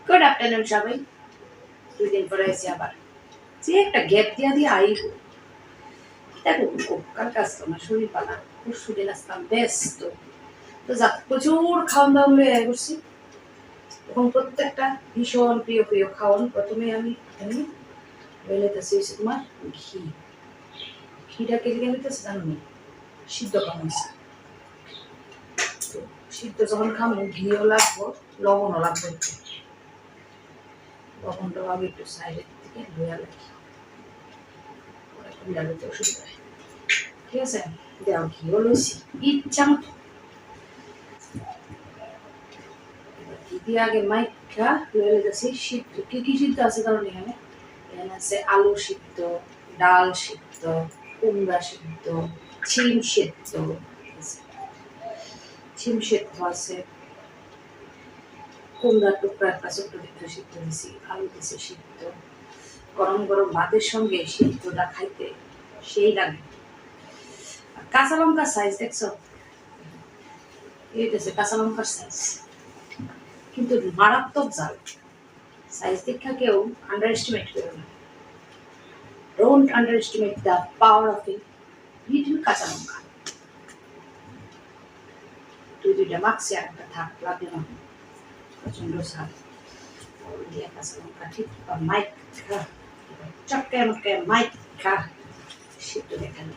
Good afternoon সবাই। 2 দিন পরে এসে আবার যে একটা গ্যাপ দিয়ে আইব দেখো কার কাজ তো না শরীর পালা পরশু দিন আসলাম ব্যস্ত তো যাক প্রচুর খাওয়ান দাওয়ান লয়ে করছি এবং প্রত্যেকটা ভীষণ প্রিয় প্রিয় খাওয়ান। প্রথমে আমি লইতেছি হচ্ছে তোমার ঘি। ঘিটা কেটে নিতেছে জানো না সিদ্ধ খাওয়াইছে তো সিদ্ধ যখন খাবো ঘিও লাগবো লবণও লাগবে একটু। লবণটা আমি একটু সাইডের থেকে ধুয়ে রাখি লাগাতে অসুবিধা হয়। ঠিক আছে দেওয়া ঘিও লইছি ইচ্ছা মতো ঘি দিয়ে আগে মাইখা লয়ে গেছি সিদ্ধ কি কি সিদ্ধ আছে কারণ এখানে এখানে আছে আলু সিদ্ধ, ডাল সিদ্ধ, কুমড়া সিদ্ধ, ছিম সিদ্ধ ছিম সিদ্ধ আছে, কুমড়ার টুকরা একটা ছোট্ট দিকটা সিদ্ধ দিছি, আলু দিছি সিদ্ধ। গরম গরম ভাতের সঙ্গে সিদ্ধটা খাইতে সেই লাগে। কাঁচা লঙ্কার সাইজ দেখছো এইটাছে কাঁচা লঙ্কার সাইজ কিন্তু মারাত্মক জাল। সাইজ দেখা কেউ আন্ডার এস্টিমেট করো না। Don't under estimate the power of a little কাঁচা লঙ্কা। দুইটা মাখছি আর একটা থাক লাগবে না প্রচন্ড ঝাল দিয়ে কাঁচা লঙ্কা ঠিক মাইক খা চটকে মটকে মাইক খা সিদ্ধ দেখানো।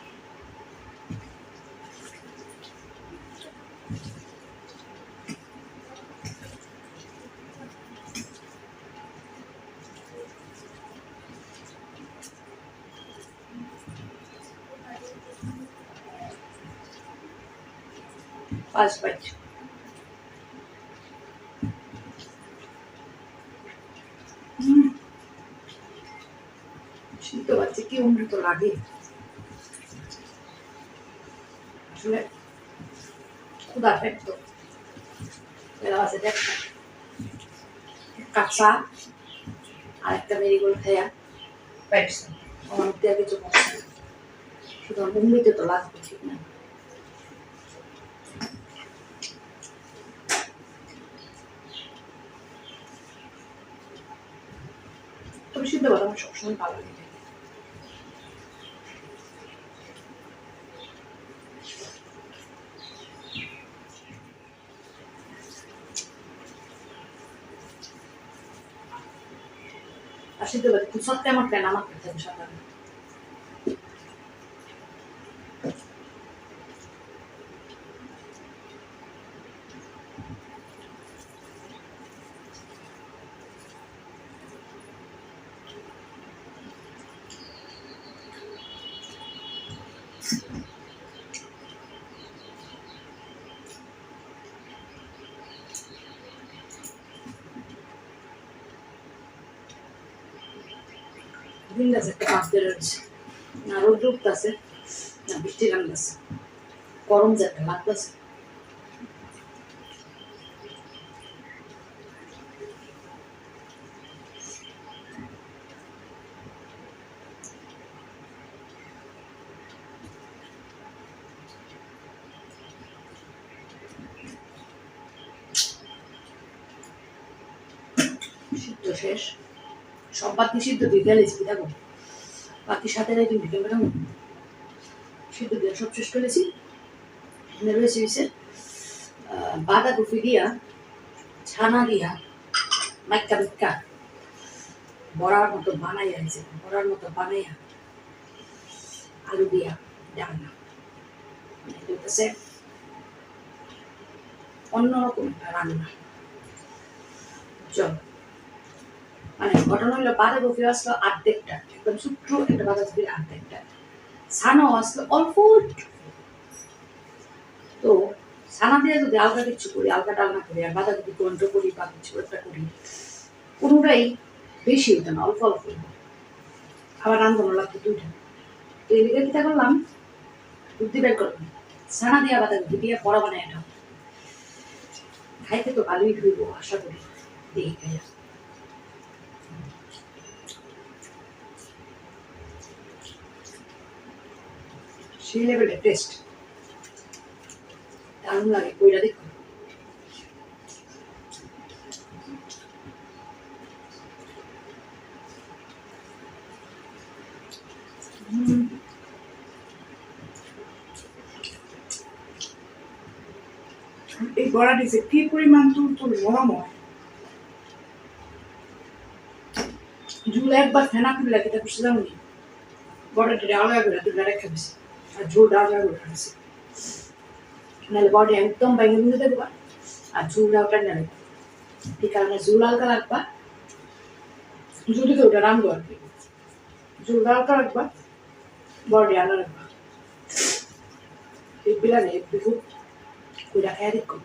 পাঁচ বাইট সিদ্ধ বাচ্চা কি অমৃত লাগে আসলে ক্ষুধা পেট তো আছে দেখ কাঁচা আর একটা মেরিগোল্ড খাইয়া পেটছে আমার দিয়ে কিছু করছে না শুধু অমৃত তো লাগবে ঠিক না। তবে সিদ্ধ ভাত আমার সবসময় ভালো লাগে। আর সিদ্ধ ভাত খুব সত্যি আমার প্ল্যান আমার করতে হবে সকালে। দিন আছে একটা পাঁচ দিয়ে রয়েছে না রোদ উঠতেছে না বৃষ্টি নামতেছে গরম যে একটা লাগতেছে। সিদ্ধ শেষ সব বাকি সিদ্ধ দিয়ে গেলেছি দেখো বাকি সাথে তুমি ভিডিও বেরো সিদ্ধ দিয়ে সব শেষ করেছি। রয়েছে হচ্ছে বাঁধাকপি দিয়া ছানা দিয়া মাইকা মিক্কা বড়ার মতো বানাইয়া হয়েছে বড়ার মতো বানাইয়া আলু দিয়া ডালনা হচ্ছে অন্যরকম একটা রান্না। চল মানে ঘটনা হলো বাঁধাকপি আসলো অর্ধেকটা একদম ছোট্ট একটা বাঁধাকপির অর্ধেকটা ছানাও আসলো অল্প তো ছানা দিয়ে যদি আলগা কিছু করি আলগা ডালনা করি আর বাঁধাকপি গন্ড করি বা কিছু একটা করি কোনোটাই বেশি হতো না অল্প অল্প আবার রান্ধানো লাগতো দুইটা তো এদিকে কিতা করলাম বুদ্ধি বের করলাম ছানা দিয়া বাঁধাকপি দিয়ে বড়া বানায় এটা খাইতে তো ভালোই হইব আশা করি দেখি খাইয়া। সেই লেভেলের টেস্ট দারুণ লাগে কইরা দেখো। গড়া দিছে কি পরিমাণ তুল নরম হয় ঝুল একবার ফেনা খুললে কিতা করছে জানি বড়টা আলাদা করে তুলে রেখে দিছে আর ঝুলটা আলাদা করে রাখছে নাহলে বডি একদম ভেঙে ভেঙে দেবো আর ঝুলটা ওটা নেবে এই কারণে ঝুল হালকা রাখবা যদি ওটা রাখবো আর কি ঝুলটা হালকা রাখবা বডি আলাদা রাখবা এই বিলানে একটু ওইটা খেয়ে দেখো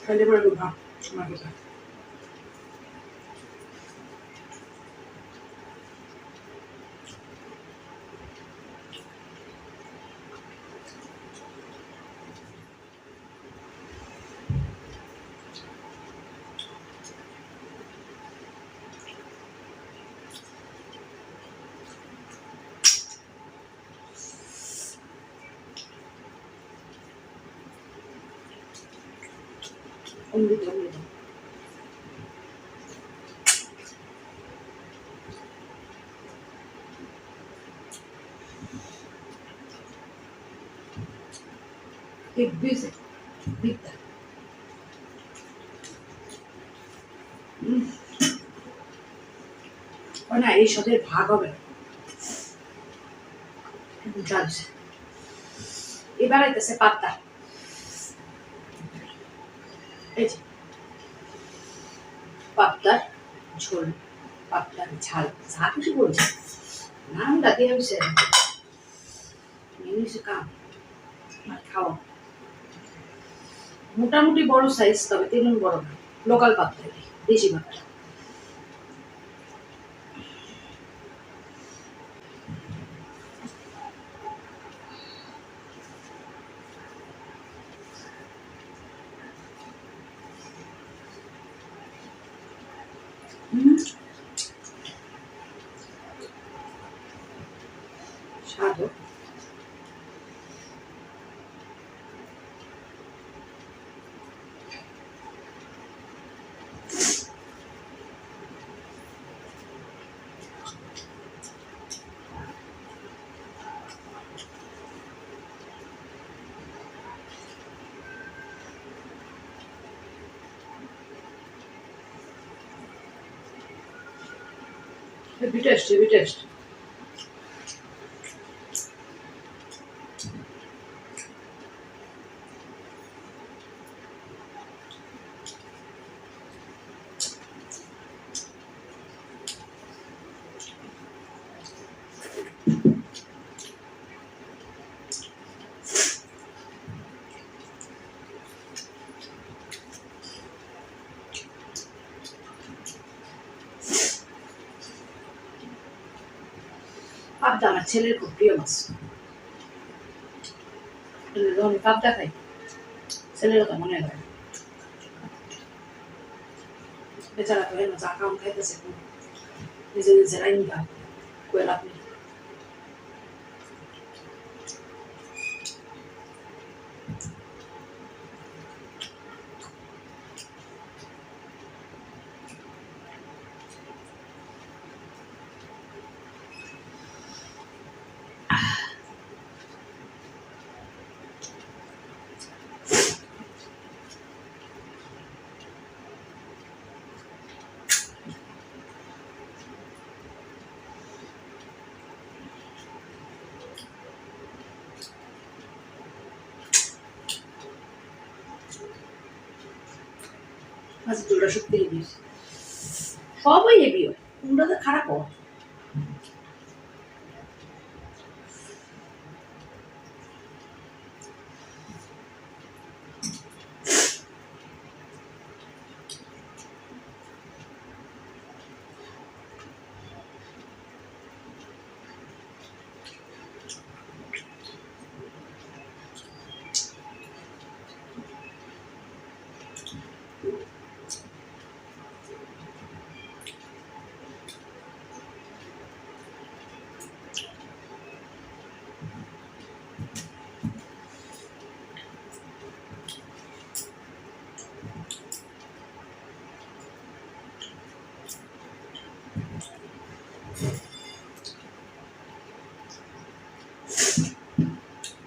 খাইলে পরে ডুবা সময় কোথায় অমৃত অমৃত एक बीज बीता না এই সাথে ভাগ হবে এবার আইতেছে পাতা এই যে পাতার ঝোল পাতার ঝাল যা কিছু বলছে নামটা দিয়ে হয়েছে নিয়ে কাম আর খাওয়া মোটামুটি বড় সাইজ তবে তেমন বড় না লোকাল পাতা দেশি পাতা স্বাদ heavy taste heavy taste পাবদা আমার ছেলের খুব প্রিয় মাছ যখন পাবদা খাই ছেলের কথা মনে হয় বেচারা তো এর চা কাম খাইতেছে নিজে নিজে রাইন খা কয়ে লাভ নেই মাছের ঝোলটা সত্যি হেভি সবই হেভি হয় কোনটা তো খারাপ হয়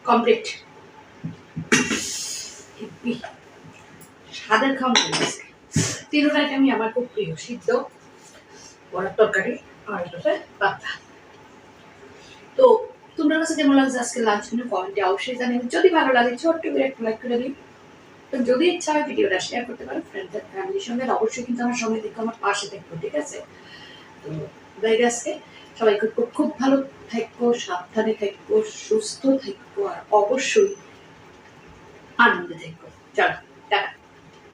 কমপ্লিট। স্বাদের খাওয়া আজকে তিনটা আইটেমই আমার খুব প্রিয়, সিদ্ধ, বড়ার তরকারি আর হচ্ছে পাতা। তো তোমার কাছে কেমন লাগছে আজকে লাঞ্চ মেনু কমেন্টে অবশ্যই জানিও। যদি ভালো লাগে ছোট্ট করে একটা লাইক করে দিই। তো যদি ইচ্ছা হয় ভিডিওটা শেয়ার করতে পারো ফ্রেন্ড ফ্যামিলির সঙ্গে, অবশ্যই কিন্তু আমার সঙ্গে দেখো, আমার পাশে দেখো, ঠিক আছে? তো বাইরে আজকে সবাই খুব খুব ভালো থাকবো, সাবধানে থাকবো, সুস্থ থাকবো আর অবশ্যই আনন্দে থাকবো। চলো টাটা।